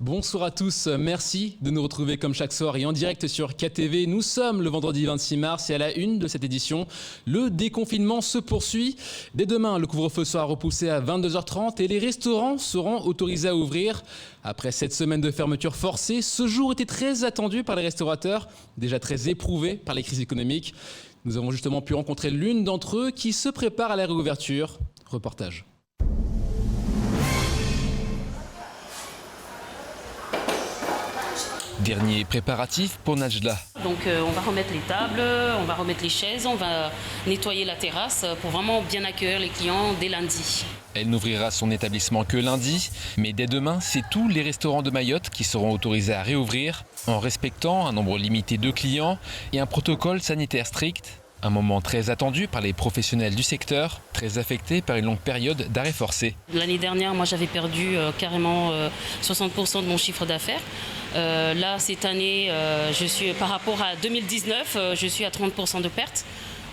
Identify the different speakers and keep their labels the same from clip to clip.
Speaker 1: Bonsoir à tous, merci de nous retrouver comme chaque soir et en direct sur KTV. Nous sommes le vendredi 26 mars et à la une de cette édition, le déconfinement se poursuit. Dès demain, le couvre-feu sera repoussé à 22h30 et les restaurants seront autorisés à ouvrir. Après cette semaine de fermeture forcée, ce jour était très attendu par les restaurateurs, déjà très éprouvés par les crises économiques. Nous avons justement pu rencontrer l'une d'entre eux qui se prépare à la réouverture. Reportage.
Speaker 2: Dernier préparatif pour Najla.
Speaker 3: Donc on va remettre les tables, on va remettre les chaises, on va nettoyer la terrasse pour vraiment bien accueillir les clients dès lundi.
Speaker 2: Elle n'ouvrira son établissement que lundi, mais dès demain, c'est tous les restaurants de Mayotte qui seront autorisés à réouvrir en respectant un nombre limité de clients et un protocole sanitaire strict. Un moment très attendu par les professionnels du secteur, très affectés par une longue période d'arrêt forcé.
Speaker 3: L'année dernière, moi j'avais perdu carrément 60% de mon chiffre d'affaires. Là, cette année, par rapport à 2019, je suis à 30% de perte.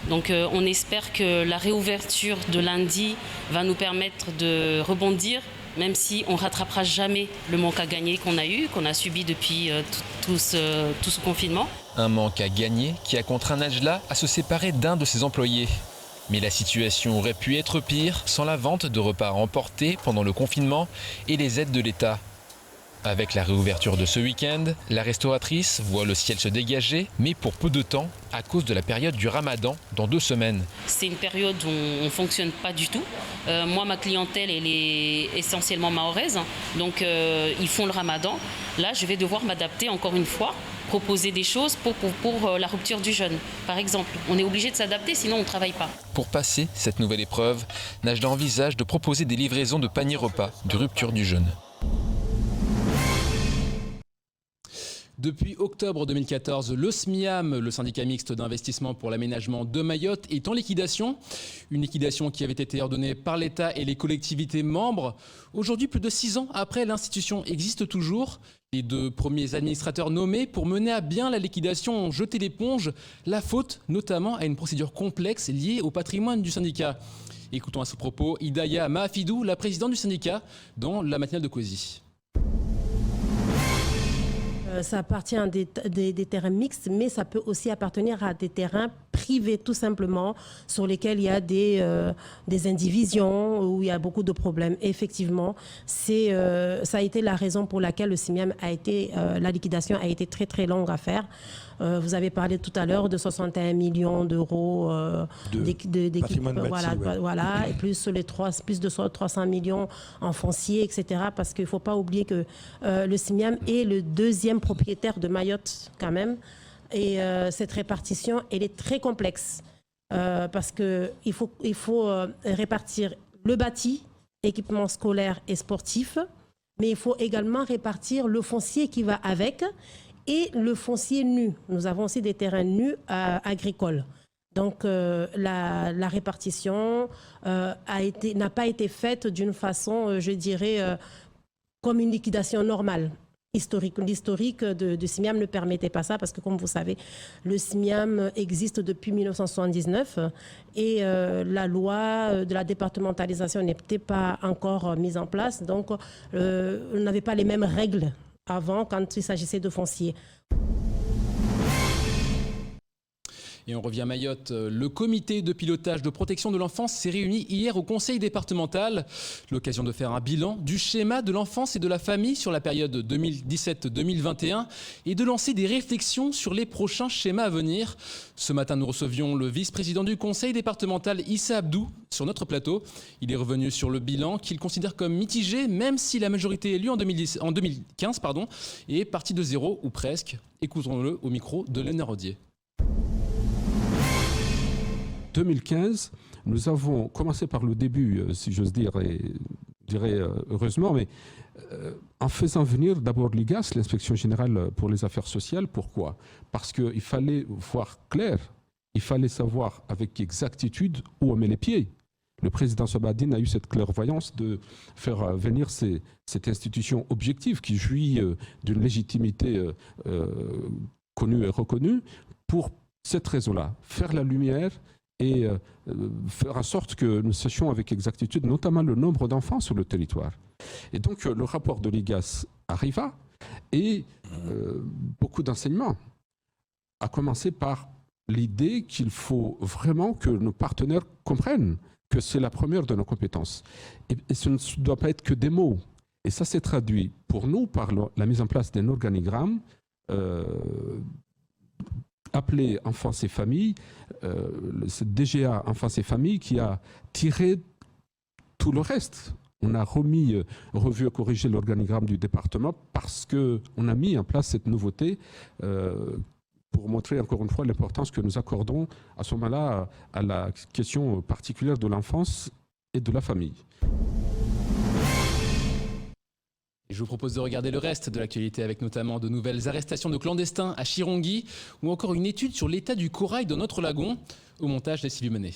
Speaker 3: Donc on espère que la réouverture de lundi va nous permettre de rebondir, même si on ne rattrapera jamais le manque à gagner qu'on a subi depuis tout ce confinement.
Speaker 2: Un manque à gagner qui a contraint Najla à se séparer d'un de ses employés. Mais la situation aurait pu être pire sans la vente de repas emportés pendant le confinement et les aides de l'État. Avec la réouverture de ce week-end, la restauratrice voit le ciel se dégager, mais pour peu de temps, à cause de la période du Ramadan, dans 2 semaines.
Speaker 3: C'est une période où on ne fonctionne pas du tout. Moi, ma clientèle, elle est essentiellement mahoraise, donc ils font le Ramadan. Là, je vais devoir m'adapter encore une fois, proposer des choses pour la rupture du jeûne. Par exemple, on est obligé de s'adapter, sinon on ne travaille pas.
Speaker 2: Pour passer cette nouvelle épreuve, Najla envisage de proposer des livraisons de paniers repas de rupture du jeûne.
Speaker 1: Depuis octobre 2014, le SMIAM, le syndicat mixte d'investissement pour l'aménagement de Mayotte, est en liquidation. Une liquidation qui avait été ordonnée par l'État et les collectivités membres. Aujourd'hui, plus de 6 ans après, l'institution existe toujours. Les 2 premiers administrateurs nommés pour mener à bien la liquidation ont jeté l'éponge. La faute notamment à une procédure complexe liée au patrimoine du syndicat. Écoutons à ce propos Hidaya Mahafidou, la présidente du syndicat, dans la matinale de Cauzy.
Speaker 4: Ça appartient à des terrains mixtes, mais ça peut aussi appartenir à des terrains privés, tout simplement, sur lesquels il y a des indivisions, où il y a beaucoup de problèmes. Et effectivement, ça a été la raison pour laquelle le SMIAM la liquidation a été très très longue à faire. Vous avez parlé tout à l'heure de 61 millions d'euros d'équipe, voilà, et plus de 300 millions en foncier, etc. Parce qu'il ne faut pas oublier que le SMIAM est le 2e propriétaire de Mayotte quand même. Et cette répartition, elle est très complexe parce qu'il faut répartir le bâti, équipement scolaire et sportif, mais il faut également répartir le foncier qui va avec et le foncier nu. Nous avons aussi des terrains nus agricoles. Donc la répartition n'a pas été faite d'une façon, je dirais, comme une liquidation normale. L'historique de SMIAM ne permettait pas ça parce que, comme vous savez, le SMIAM existe depuis 1979 et la loi de la départementalisation n'était pas encore mise en place. Donc, on n'avait pas les mêmes règles avant quand il s'agissait de foncier.
Speaker 1: Et on revient à Mayotte. Le comité de pilotage de protection de l'enfance s'est réuni hier au conseil départemental. L'occasion de faire un bilan du schéma de l'enfance et de la famille sur la période 2017-2021 et de lancer des réflexions sur les prochains schémas à venir. Ce matin, nous recevions le vice-président du conseil départemental, Issa Abdou, sur notre plateau. Il est revenu sur le bilan qu'il considère comme mitigé, même si la majorité élue en 2015 est partie de zéro ou presque. Écoutons-le au micro de Léonard Rodier.
Speaker 5: 2015, nous avons commencé par le début, si j'ose dire, et je dirais heureusement, mais en faisant venir d'abord l'IGAS, l'Inspection Générale pour les Affaires Sociales. Pourquoi? Parce qu'il fallait voir clair, il fallait savoir avec exactitude où on met les pieds. Le président Sabadine a eu cette clairvoyance de faire venir cette institution objective qui jouit d'une légitimité connue et reconnue pour cette raison-là, faire la lumière et faire en sorte que nous sachions avec exactitude, notamment le nombre d'enfants sur le territoire. Et donc le rapport de l'IGAS arriva et beaucoup d'enseignements, à commencer par l'idée qu'il faut vraiment que nos partenaires comprennent que c'est la première de nos compétences. Et ce ne doit pas être que des mots. Et ça s'est traduit pour nous par la mise en place d'un organigramme appelé Enfance et Famille, ce DGA Enfance et Famille qui a tiré tout le reste. On a revu et corrigé l'organigramme du département parce qu'on a mis en place cette nouveauté pour montrer encore une fois l'importance que nous accordons à ce moment-là à la question particulière de l'enfance et de la famille.
Speaker 1: Je vous propose de regarder le reste de l'actualité avec notamment de nouvelles arrestations de clandestins à Chirongui ou encore une étude sur l'état du corail dans notre lagon. Au montage de Sylvie Menet.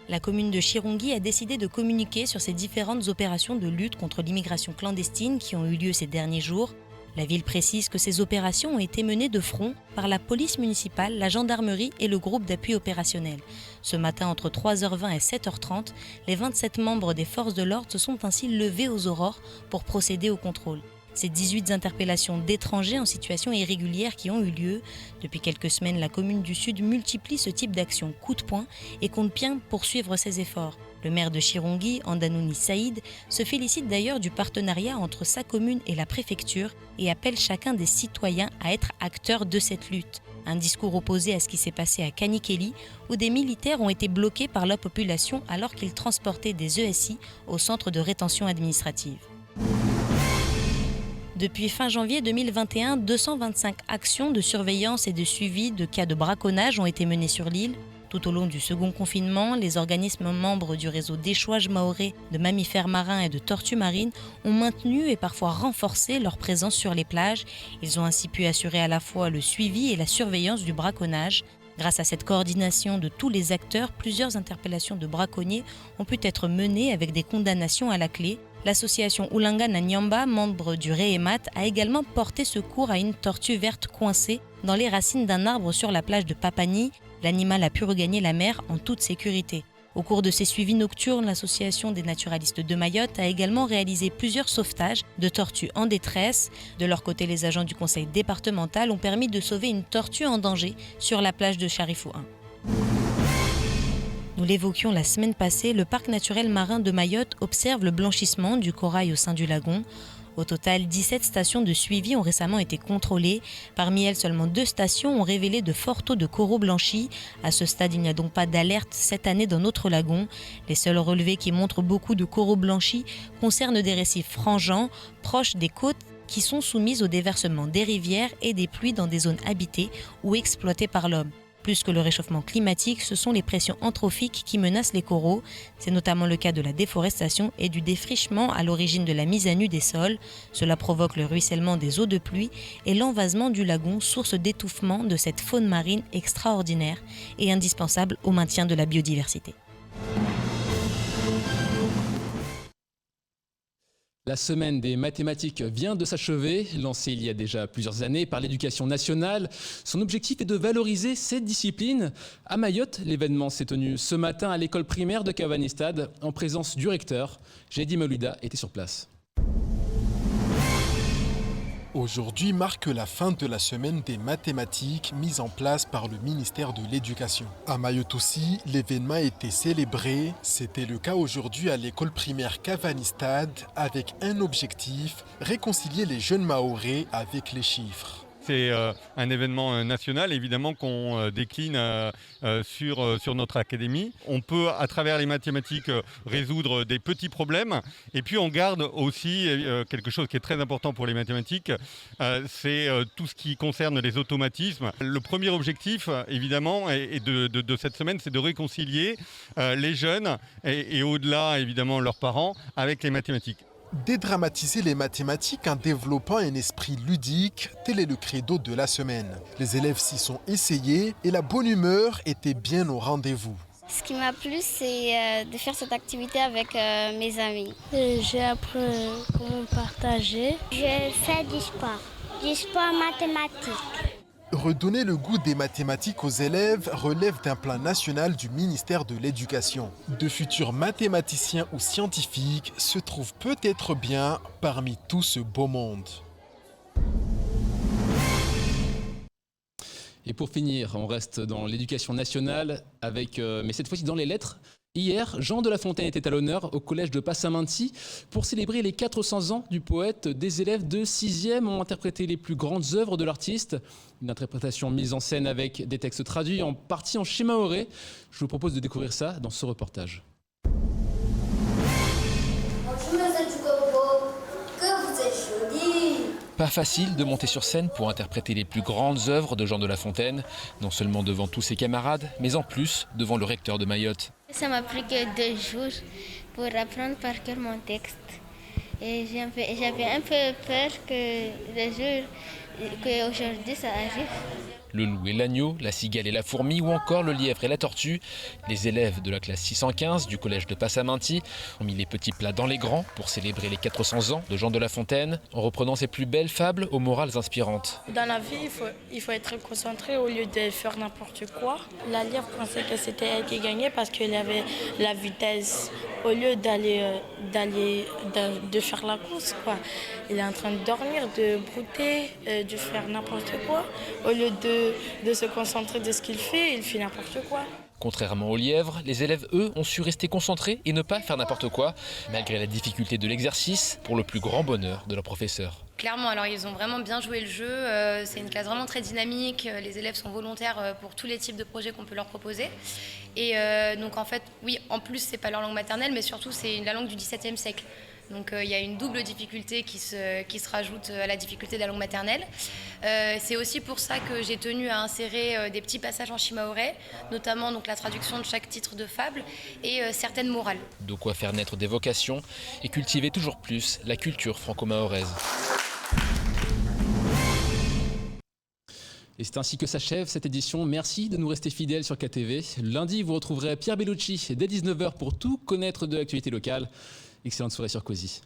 Speaker 6: La commune de Chirongui a décidé de communiquer sur ces différentes opérations de lutte contre l'immigration clandestine qui ont eu lieu ces derniers jours. La ville précise que ces opérations ont été menées de front par la police municipale, la gendarmerie et le groupe d'appui opérationnel. Ce matin, entre 3h20 et 7h30, les 27 membres des forces de l'ordre se sont ainsi levés aux aurores pour procéder au contrôle. Ces 18 interpellations d'étrangers en situation irrégulière qui ont eu lieu. Depuis quelques semaines, la commune du Sud multiplie ce type d'action coup de poing et compte bien poursuivre ses efforts. Le maire de Chirongui, Andanouni Saïd, se félicite d'ailleurs du partenariat entre sa commune et la préfecture et appelle chacun des citoyens à être acteurs de cette lutte. Un discours opposé à ce qui s'est passé à Kanikeli, où des militaires ont été bloqués par la population alors qu'ils transportaient des ESI au centre de rétention administrative. Depuis fin janvier 2021, 225 actions de surveillance et de suivi de cas de braconnage ont été menées sur l'île. Tout au long du second confinement, les organismes membres du réseau d'échouage mahorais de mammifères marins et de tortues marines ont maintenu et parfois renforcé leur présence sur les plages. Ils ont ainsi pu assurer à la fois le suivi et la surveillance du braconnage. Grâce à cette coordination de tous les acteurs, plusieurs interpellations de braconniers ont pu être menées avec des condamnations à la clé. L'association Oulangana Nyamba, membre du REEMAT, a également porté secours à une tortue verte coincée dans les racines d'un arbre sur la plage de Papani. L'animal a pu regagner la mer en toute sécurité. Au cours de ces suivis nocturnes, l'association des naturalistes de Mayotte a également réalisé plusieurs sauvetages de tortues en détresse. De leur côté, les agents du conseil départemental ont permis de sauver une tortue en danger sur la plage de Charifou 1. Nous l'évoquions la semaine passée, le parc naturel marin de Mayotte observe le blanchissement du corail au sein du lagon. Au total, 17 stations de suivi ont récemment été contrôlées. Parmi elles, seulement 2 stations ont révélé de forts taux de coraux blanchis. À ce stade, il n'y a donc pas d'alerte cette année dans notre lagon. Les seuls relevés qui montrent beaucoup de coraux blanchis concernent des récifs frangeants, proches des côtes, qui sont soumises au déversement des rivières et des pluies dans des zones habitées ou exploitées par l'homme. Plus que le réchauffement climatique, ce sont les pressions antrophiques qui menacent les coraux. C'est notamment le cas de la déforestation et du défrichement à l'origine de la mise à nu des sols. Cela provoque le ruissellement des eaux de pluie et l'envasement du lagon, source d'étouffement de cette faune marine extraordinaire et indispensable au maintien de la biodiversité.
Speaker 1: La semaine des mathématiques vient de s'achever, lancée il y a déjà plusieurs années par l'Éducation nationale. Son objectif est de valoriser cette discipline. À Mayotte, l'événement s'est tenu ce matin à l'école primaire de Cavanistad en présence du recteur. Jady Malouda était sur place.
Speaker 7: Aujourd'hui marque la fin de la semaine des mathématiques mise en place par le ministère de l'Éducation. À Mayotte aussi, l'événement a été célébré. C'était le cas aujourd'hui à l'école primaire Cavanistad avec un objectif, réconcilier les jeunes Mahorais avec les chiffres.
Speaker 8: C'est un événement national, évidemment, qu'on décline sur notre académie. On peut, à travers les mathématiques, résoudre des petits problèmes. Et puis, on garde aussi quelque chose qui est très important pour les mathématiques, c'est tout ce qui concerne les automatismes. Le premier objectif, évidemment, de cette semaine, c'est de réconcilier les jeunes et au-delà, évidemment, leurs parents avec les mathématiques.
Speaker 7: Dédramatiser les mathématiques en développant un esprit ludique, tel est le credo de la semaine. Les élèves s'y sont essayés et la bonne humeur était bien au rendez-vous.
Speaker 9: Ce qui m'a plu, c'est de faire cette activité avec mes amis.
Speaker 10: J'ai appris comment partager.
Speaker 11: Je fais du sport mathématique.
Speaker 7: Redonner le goût des mathématiques aux élèves relève d'un plan national du ministère de l'Éducation. De futurs mathématiciens ou scientifiques se trouvent peut-être bien parmi tout ce beau monde.
Speaker 1: Et pour finir, on reste dans l'éducation nationale, mais cette fois-ci dans les lettres. Hier, Jean de La Fontaine était à l'honneur au collège de Passaminti pour célébrer les 400 ans du poète. Des élèves de 6e ont interprété les plus grandes œuvres de l'artiste. Une interprétation mise en scène avec des textes traduits en partie en shimaoré. Je vous propose de découvrir ça dans ce reportage.
Speaker 2: Pas facile de monter sur scène pour interpréter les plus grandes œuvres de Jean de La Fontaine, non seulement devant tous ses camarades, mais en plus devant le recteur de Mayotte.
Speaker 9: Ça m'a pris que 2 jours pour apprendre par cœur mon texte. Et j'avais un peu peur qu'aujourd'hui ça arrive.
Speaker 2: Le loup et l'agneau, la cigale et la fourmi ou encore le lièvre et la tortue. Les élèves de la classe 615 du collège de Passaminti ont mis les petits plats dans les grands pour célébrer les 400 ans de Jean de La Fontaine en reprenant ses plus belles fables aux morales inspirantes.
Speaker 10: Dans la vie, il faut être concentré au lieu de faire n'importe quoi. La lièvre pensait que c'était elle qui gagnait parce qu'elle avait la vitesse. Au lieu de faire la course, quoi. Il est en train de dormir, de brouter, de faire n'importe quoi. Au lieu de se concentrer de ce qu'il fait n'importe quoi.
Speaker 2: Contrairement aux lièvres, les élèves, eux, ont su rester concentrés et ne pas faire n'importe quoi, malgré la difficulté de l'exercice, pour le plus grand bonheur de leur professeur.
Speaker 11: Clairement, alors ils ont vraiment bien joué le jeu, c'est une classe vraiment très dynamique, les élèves sont volontaires pour tous les types de projets qu'on peut leur proposer. Et donc en fait, oui, en plus c'est pas leur langue maternelle, mais surtout c'est la langue du XVIIe siècle. Donc il y a une double difficulté qui se rajoute à la difficulté de la langue maternelle. C'est aussi pour ça que j'ai tenu à insérer des petits passages en shimaoré, notamment donc, la traduction de chaque titre de fable et certaines morales.
Speaker 2: De quoi faire naître des vocations et cultiver toujours plus la culture franco-mahoraise.
Speaker 1: Et c'est ainsi que s'achève cette édition. Merci de nous rester fidèles sur KTV. Lundi, vous retrouverez Pierre Bellucci dès 19h pour tout connaître de l'actualité locale. Excellente soirée sur Cozy.